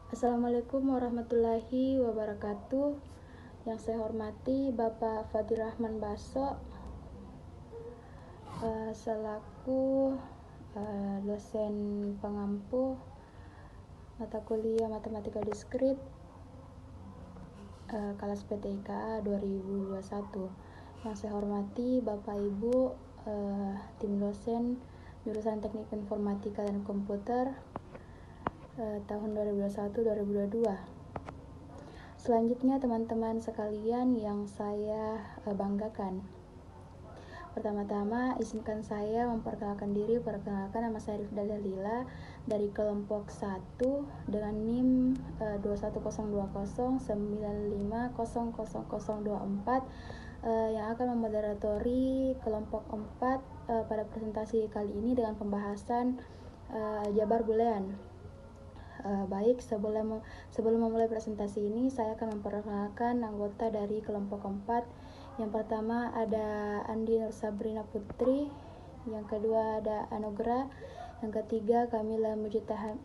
Assalamualaikum warahmatullahi wabarakatuh. Yang saya hormati Bapak Fadir Rahman Baso, selaku dosen pengampu mata kuliah Matematika Diskrit kelas PTIKA 2021. Yang saya hormati Bapak Ibu tim dosen jurusan Teknik Informatika dan Komputer tahun 2021-2022. Selanjutnya teman-teman sekalian yang saya banggakan. Pertama-tama izinkan saya memperkenalkan diri. Perkenalkan, nama saya Rifda Dalila dari kelompok 1 dengan NIM 2102095000024 yang akan memoderatori kelompok 4 pada presentasi kali ini dengan pembahasan aljabar boolean. Baik, sebelum memulai presentasi ini, saya akan memperkenalkan anggota dari kelompok 4. Yang pertama ada Andi Nur Sabrina Putri, yang kedua ada Anugrah, yang ketiga Kamila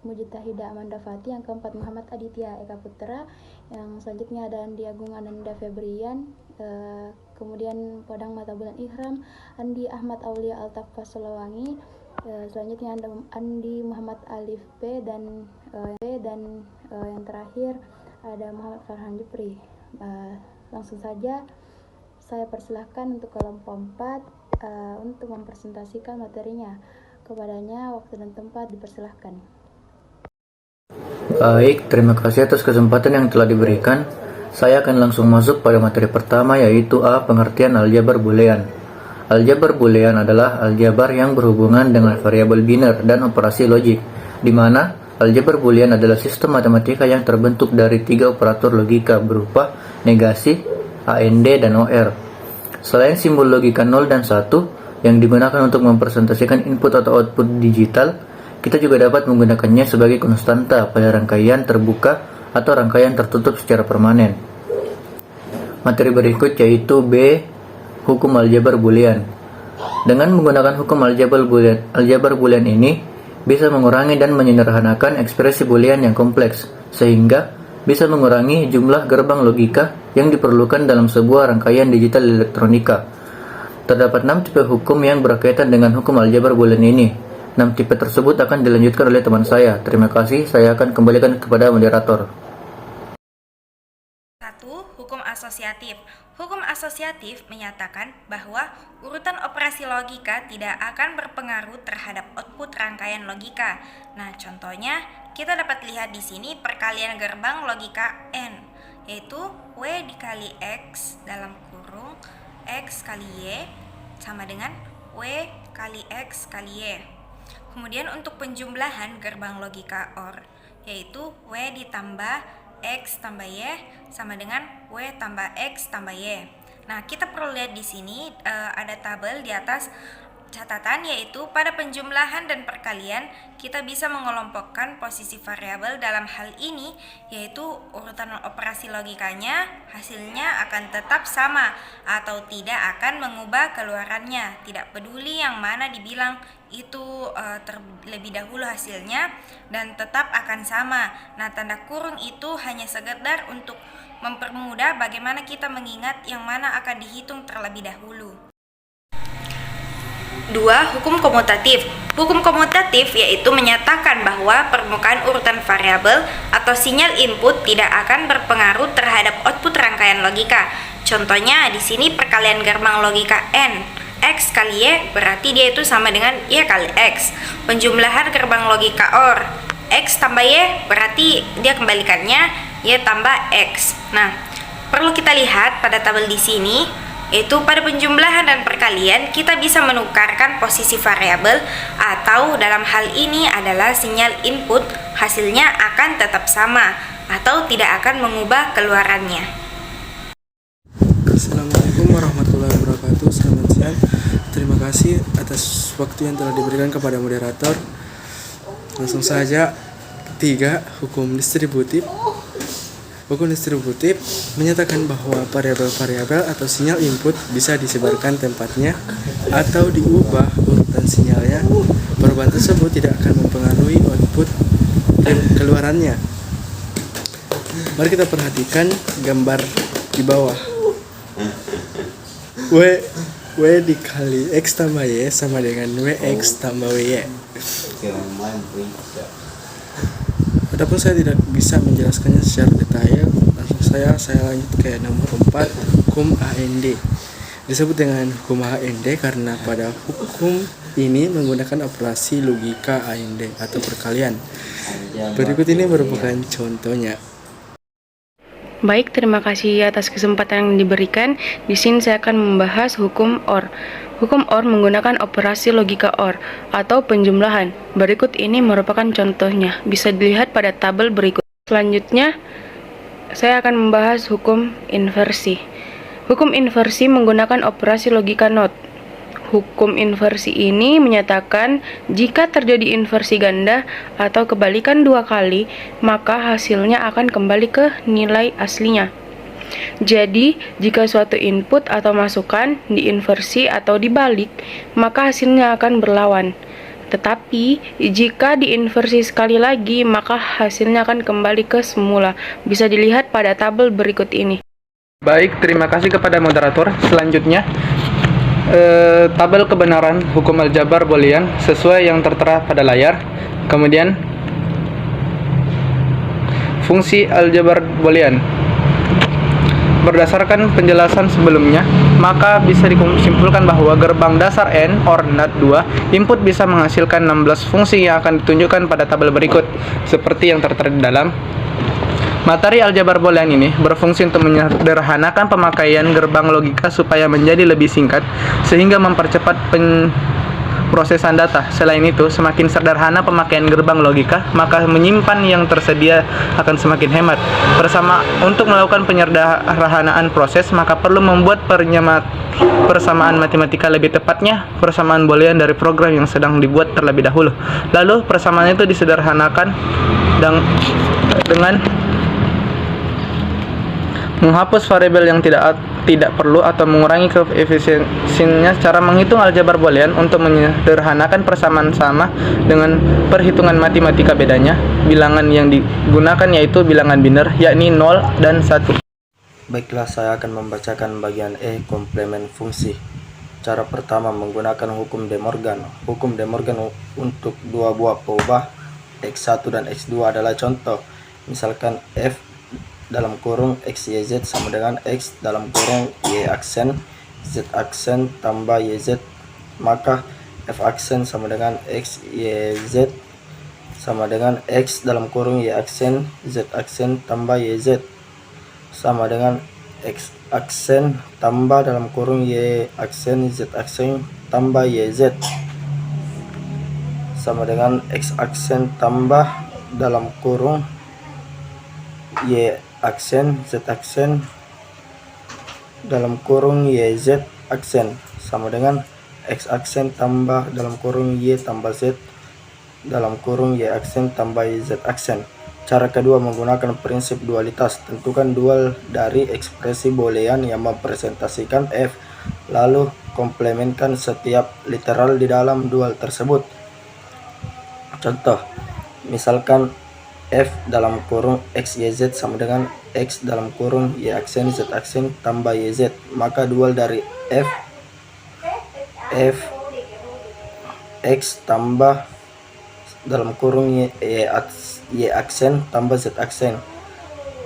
Mujitahida Amanda Fati, yang keempat Muhammad Aditya Eka Putra, yang selanjutnya ada Andi Agung Ananda Febrian, kemudian Padang Mata Bulan Ihram Andi Ahmad Aulia Altaf Solowangi, selanjutnya Andi Muhammad Alif P dan yang terakhir ada Muhammad Farhan Jupri. Langsung saja saya persilahkan untuk kelompok 4 untuk mempresentasikan materinya. Kepadanya waktu dan tempat dipersilahkan. Baik, terima kasih atas kesempatan yang telah diberikan. Saya akan langsung masuk pada materi pertama, yaitu A. Pengertian aljabar boolean. Aljabar boolean adalah aljabar yang berhubungan dengan variabel biner dan operasi logik, di mana aljabar boolean adalah sistem matematika yang terbentuk dari 3 operator logika berupa negasi, AND, dan OR. Selain simbol logika 0 dan 1 yang digunakan untuk mempresentasikan input atau output digital, kita juga dapat menggunakannya sebagai konstanta pada rangkaian terbuka atau rangkaian tertutup secara permanen. Materi berikut yaitu B. Hukum aljabar boolean. Dengan menggunakan hukum aljabar boolean ini bisa mengurangi dan menyederhanakan ekspresi boolean yang kompleks, sehingga bisa mengurangi jumlah gerbang logika yang diperlukan dalam sebuah rangkaian digital elektronika. Terdapat 6 tipe hukum yang berkaitan dengan hukum aljabar boolean ini. 6 tipe tersebut akan dilanjutkan oleh teman saya. Terima kasih, saya akan kembalikan kepada moderator. 1. Hukum asosiatif. Hukum asosiatif menyatakan bahwa urutan operasi logika tidak akan berpengaruh terhadap output rangkaian logika. Nah, contohnya kita dapat lihat di sini perkalian gerbang logika N, yaitu W dikali X dalam kurung X kali Y sama dengan W kali X kali Y. Kemudian untuk penjumlahan gerbang logika OR, yaitu W ditambah X tambah Y sama dengan W tambah X tambah Y. Nah, kita perlu lihat di sini ada tabel di atas catatan, yaitu pada penjumlahan dan perkalian kita bisa mengelompokkan posisi variabel. Dalam hal ini yaitu urutan operasi logikanya hasilnya akan tetap sama atau tidak akan mengubah keluarannya, tidak peduli yang mana dibilang itu terlebih dahulu hasilnya dan tetap akan sama. Nah, tanda kurung itu hanya sekedar untuk mempermudah bagaimana kita mengingat yang mana akan dihitung terlebih dahulu. 2. Hukum komutatif. Hukum komutatif yaitu menyatakan bahwa permukaan urutan variabel atau sinyal input tidak akan berpengaruh terhadap output rangkaian logika. Contohnya di sini perkalian gerbang logika N, X kali Y berarti dia itu sama dengan Y kali X. Penjumlahan gerbang logika OR, X tambah Y berarti dia kembalikannya Y tambah X. Nah, perlu kita lihat pada tabel di sini, yaitu pada penjumlahan dan perkalian kita bisa menukarkan posisi variabel atau dalam hal ini adalah sinyal input, hasilnya akan tetap sama atau tidak akan mengubah keluarannya. Assalamualaikum warahmatullahi wabarakatuh. Selamat siang. Terima kasih atas waktu yang telah diberikan kepada moderator. Langsung saja. 3. Hukum distributif. Hukum distributif menyatakan bahwa variabel-variabel atau sinyal input bisa disebarkan tempatnya atau diubah urutan sinyalnya. Perubahan tersebut tidak akan mempengaruhi output dan keluarannya. Mari kita perhatikan gambar di bawah. W dikali X tambah Y sama dengan WX tambah WY. Adapun saya tidak bisa menjelaskannya secara detail, langsung saya lanjut ke nomor 4, hukum AND. Disebut dengan hukum AND karena pada hukum ini menggunakan operasi logika AND atau perkalian. Berikut ini merupakan contohnya. Baik, terima kasih atas kesempatan yang diberikan. Di sini saya akan membahas hukum OR. Hukum OR menggunakan operasi logika OR atau penjumlahan. Berikut ini merupakan contohnya. Bisa dilihat pada tabel berikut. Selanjutnya, saya akan membahas hukum inversi. Hukum inversi menggunakan operasi logika NOT. Hukum inversi ini menyatakan jika terjadi inversi ganda atau kebalikan 2 kali, maka hasilnya akan kembali ke nilai aslinya. Jadi, jika suatu input atau masukan diinversi atau dibalik, maka hasilnya akan berlawan. Tetapi, jika diinversi sekali lagi, maka hasilnya akan kembali ke semula. Bisa dilihat pada tabel berikut ini. Baik, terima kasih kepada moderator. Selanjutnya, tabel kebenaran hukum aljabar boolean sesuai yang tertera pada layar. Kemudian fungsi aljabar boolean. Berdasarkan penjelasan sebelumnya, maka bisa disimpulkan bahwa gerbang dasar N or NAT 2 input bisa menghasilkan 16 fungsi yang akan ditunjukkan pada tabel berikut seperti yang tertera di dalam. Materi aljabar boolean ini berfungsi untuk menyederhanakan pemakaian gerbang logika supaya menjadi lebih singkat sehingga mempercepat prosesan data. Selain itu, semakin sederhana pemakaian gerbang logika, maka menyimpan yang tersedia akan semakin hemat. Untuk melakukan penyederhanaan proses, maka perlu membuat persamaan matematika, lebih tepatnya persamaan boolean dari program yang sedang dibuat terlebih dahulu. Lalu persamaan itu disederhanakan dengan menghapus variabel yang tidak perlu atau mengurangi keefisiensinya. Cara menghitung aljabar boolean untuk menyederhanakan persamaan sama dengan perhitungan matematika bedanya. Bilangan yang digunakan yaitu bilangan biner, yakni 0 dan 1. Baiklah, saya akan membacakan bagian E, komplemen fungsi. Cara pertama menggunakan hukum De Morgan. Hukum De Morgan untuk dua buah peubah X1 dan X2 adalah contoh. Misalkan F dalam kurung X, Y, Z sama dengan X dalam kurung Y aksen, Z aksen tambah YZ, maka F aksen sama dengan X, Y, Z sama dengan X dalam kurung Y aksen, Z aksen tambah YZ sama dengan X aksen tambah dalam kurung Y aksen, Z aksen tambah YZ sama dengan X aksen tambah dalam kurung Y aksen, Z aksen dalam kurung YZ aksen sama dengan X aksen tambah dalam kurung Y tambah Z dalam kurung Y aksen tambah YZ aksen. Cara kedua menggunakan prinsip dualitas. Tentukan dual dari ekspresi boolean yang mempresentasikan F, lalu komplementkan setiap literal di dalam dual tersebut. Contoh, misalkan F dalam kurung X, Y, Z sama dengan X dalam kurung Y aksen, Z aksen tambah YZ, maka dual dari F X tambah dalam kurung Y aksen tambah Z aksen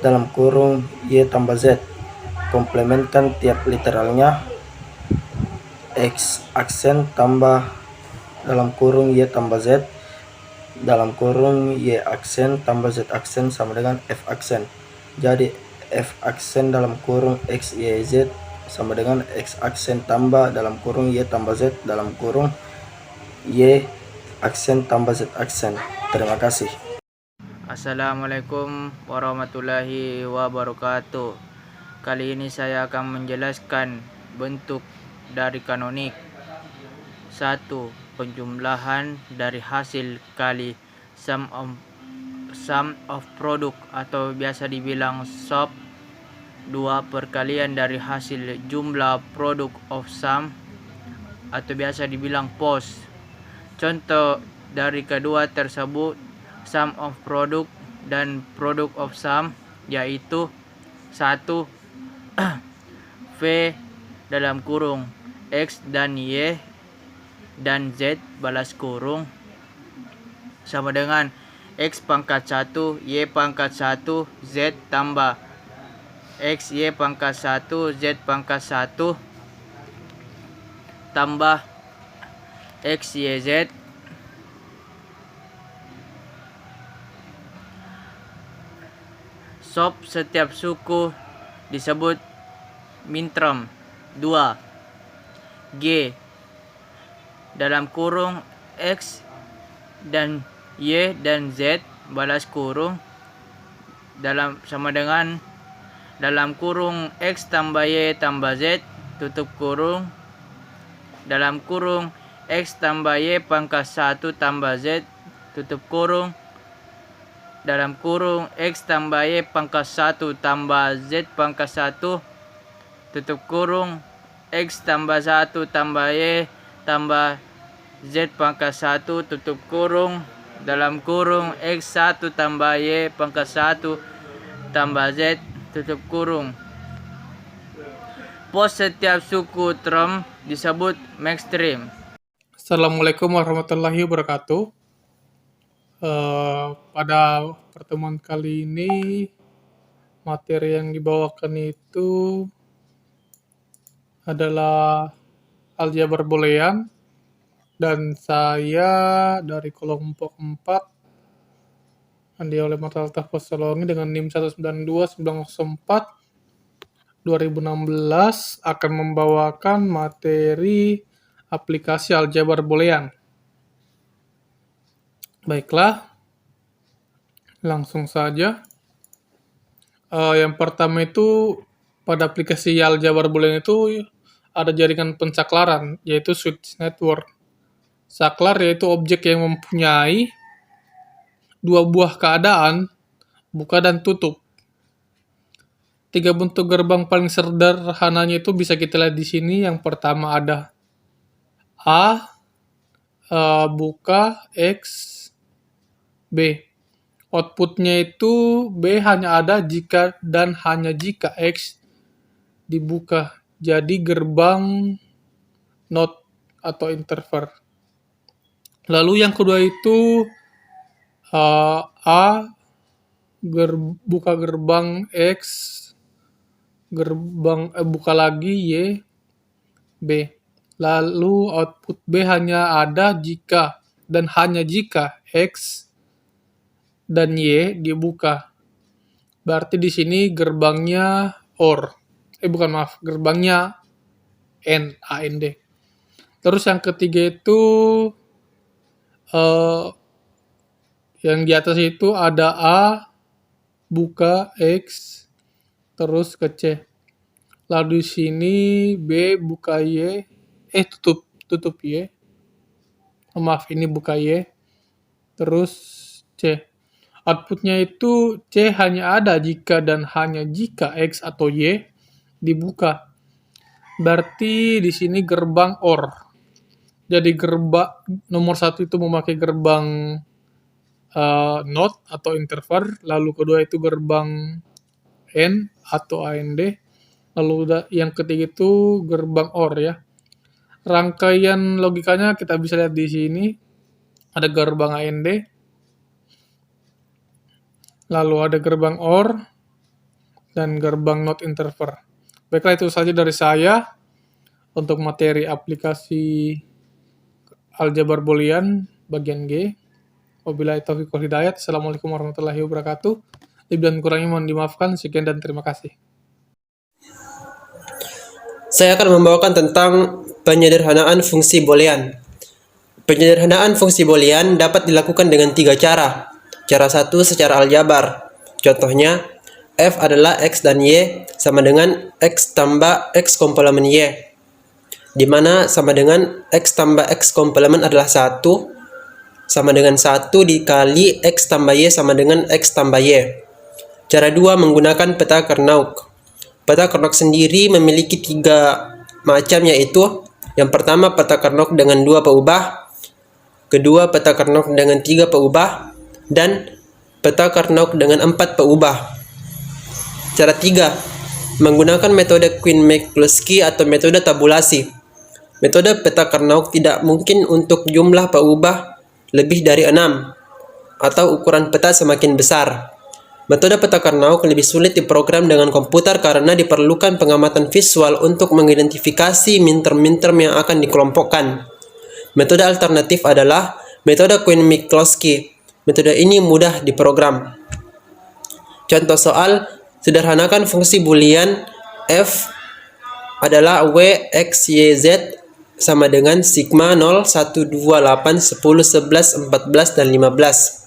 dalam kurung Y tambah Z. Komplementkan tiap literalnya. X aksen tambah dalam kurung Y tambah Z dalam kurung Y aksen tambah Z aksen sama dengan F aksen. Jadi F aksen dalam kurung X, Y, Z sama dengan X aksen tambah dalam kurung Y tambah Z dalam kurung Y aksen tambah Z aksen. Terima kasih. Assalamualaikum warahmatullahi wabarakatuh. Kali ini saya akan menjelaskan bentuk dari kanonik. 1. Penjumlahan dari hasil kali sum of product atau biasa dibilang SOP. 2. Perkalian dari hasil jumlah product of sum atau biasa dibilang POS. Contoh dari kedua tersebut, sum of product dan product of sum yaitu 1. V dalam kurung X dan Y dan Z balas kurung sama dengan X pangkat 1 Y pangkat 1 Z tambah X Y pangkat 1 Z pangkat 1 tambah X Y Z sub setiap suku disebut minterm. 2. G dalam kurung X dan Y dan Z balas kurung sama dengan dalam kurung X tambah Y tambah Z tutup kurung dalam kurung X tambah Y pangkat 1 tambah Z tutup kurung dalam kurung X tambah Y pangkat 1 tambah Z pangkat 1 tutup kurung X tambah 1 tambah Y tambah Z pangkat 1 tutup kurung dalam kurung X1 tambah Y pangkat 1 tambah Z tutup kurung. Pos setiap suku term disebut maxstream. Assalamualaikum warahmatullahi wabarakatuh. Pada pertemuan kali ini materi yang dibawakan itu adalah aljabar boolean dan saya dari kelompok 4 oleh Mata Altaf Posolongi dengan NIM 192-904 2016 akan membawakan materi aplikasi aljabar boolean. Baiklah, langsung saja. Yang pertama itu pada aplikasi aljabar boolean itu ada jaringan pensaklaran, yaitu switch network. Saklar yaitu objek yang mempunyai dua buah keadaan, buka dan tutup. 3 bentuk gerbang paling sederhananya itu bisa kita lihat di sini. Yang pertama ada A, buka, X, B. Outputnya itu B hanya ada jika dan hanya jika X dibuka. Jadi gerbang NOT atau interval. Lalu yang kedua itu A buka gerbang X, buka lagi Y, B. Lalu output B hanya ada jika dan hanya jika X dan Y dibuka. Berarti di sini gerbangnya OR. Gerbangnya AND. Terus yang ketiga itu yang di atas itu ada A buka X terus ke C. Lalu di sini B buka Y, tutup Y. Ini buka Y. Terus C. Outputnya itu C hanya ada jika dan hanya jika X atau Y dibuka. Berarti di sini gerbang OR. Jadi gerbang nomor 1 itu memakai gerbang NOT atau interval, lalu kedua itu gerbang AND atau AND, lalu yang ketiga itu gerbang OR ya. Rangkaian logikanya kita bisa lihat di sini. Ada gerbang AND, lalu ada gerbang OR, dan gerbang NOT interval. Baiklah, itu saja dari saya untuk materi aplikasi aljabar boolean bagian G. Wabillahi taufiq wal hidayah. Assalamualaikum warahmatullahi wabarakatuh. Lebih dan kurangnya mohon dimaafkan. Sekian dan terima kasih. Saya akan membawakan tentang penyederhanaan fungsi boolean. Penyederhanaan fungsi boolean dapat dilakukan dengan 3 cara. Cara 1 secara aljabar. Contohnya, F adalah X dan Y sama dengan X tambah X komplemen Y, di mana sama dengan X tambah X komplemen adalah 1, sama dengan 1 dikali X tambah Y sama dengan X tambah Y. Cara 2 menggunakan peta Carnot. Peta Carnot sendiri memiliki 3 macam, yaitu yang pertama peta Carnot dengan 2 peubah, kedua peta Carnot dengan 3 peubah, dan peta Carnot dengan 4 peubah. Cara 3. Menggunakan metode Quine-McCloskey atau metode tabulasi. Metode peta Karnaug tidak mungkin untuk jumlah berubah lebih dari 6 atau ukuran peta semakin besar. Metode peta Karnaug lebih sulit diprogram dengan komputer karena diperlukan pengamatan visual untuk mengidentifikasi minterm-minterm yang akan dikelompokkan. Metode alternatif adalah metode Quine-McCloskey. Metode ini mudah diprogram. Contoh soal, sederhanakan fungsi boolean f adalah w, x, y, z sama dengan sigma 0, 1, 2, 8, 10, 11, 14, dan 15.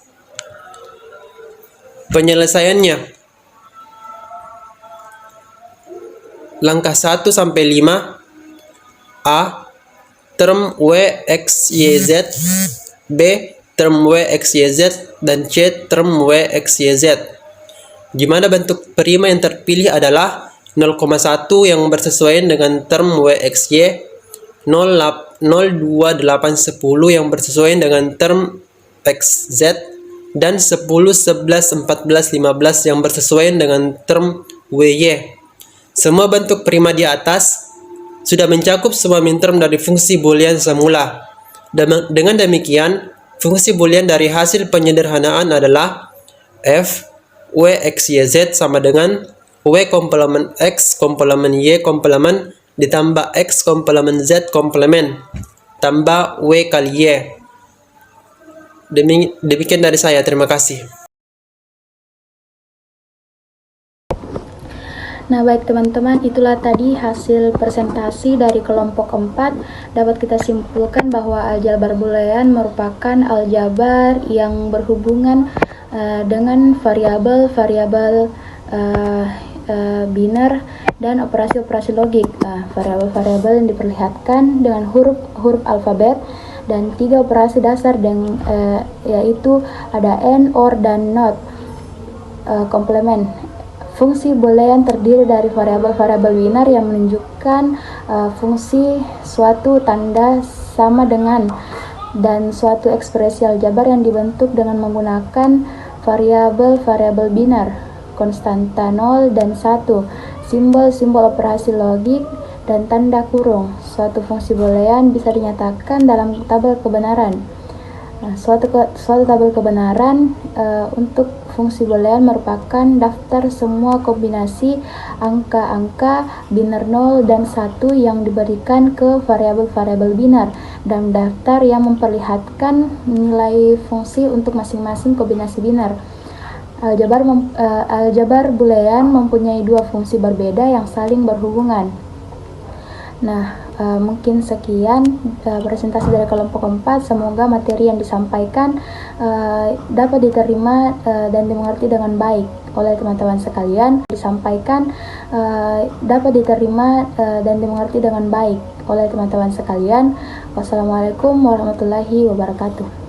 Penyelesaiannya. Langkah 1 sampai 5. A. Term w, x, y, z. B. Term w, x, y, z. Dan C. Term w, x, y, z. Gimana bentuk prima yang terpilih adalah 0,1 yang bersesuaian dengan term w, x, y, 0, 2, 8, 10 yang bersesuaian dengan term x, z, dan 10, 11, 14, 15 yang bersesuaian dengan term w, y. Semua bentuk prima di atas sudah mencakup semua minterm dari fungsi boolean semula. Dengan demikian, fungsi boolean dari hasil penyederhanaan adalah f w, x, y, z sama dengan w komplemen x komplemen y komplemen ditambah x komplemen z komplemen tambah w kali y. Demikian dari saya, terima kasih. Nah, baik teman-teman, itulah tadi hasil presentasi dari kelompok 4. Dapat kita simpulkan bahwa aljabar boolean merupakan aljabar yang berhubungan dengan variabel-variabel biner dan operasi-operasi logik. Variabel-variabel yang diperlihatkan dengan huruf alfabet dan 3 operasi dasar yaitu ada AND, OR, dan NOT. Komplement. Fungsi boolean terdiri dari variabel-variabel biner yang menunjukkan fungsi suatu tanda sama dengan dan suatu ekspresi aljabar yang dibentuk dengan menggunakan variabel-variabel biner, konstanta 0 dan 1, simbol-simbol operasi logik, dan tanda kurung. Suatu fungsi boolean bisa dinyatakan dalam tabel kebenaran. Suatu tabel kebenaran untuk fungsi boolean merupakan daftar semua kombinasi angka-angka biner 0 dan 1 yang diberikan ke variabel-variabel biner dan daftar yang memperlihatkan nilai fungsi untuk masing-masing kombinasi biner. Aljabar boolean mempunyai 2 fungsi berbeda yang saling berhubungan. Nah, mungkin sekian presentasi dari kelompok 4. Semoga materi yang disampaikan dapat diterima dan dimengerti dengan baik oleh teman-teman sekalian. Wassalamualaikum warahmatullahi wabarakatuh.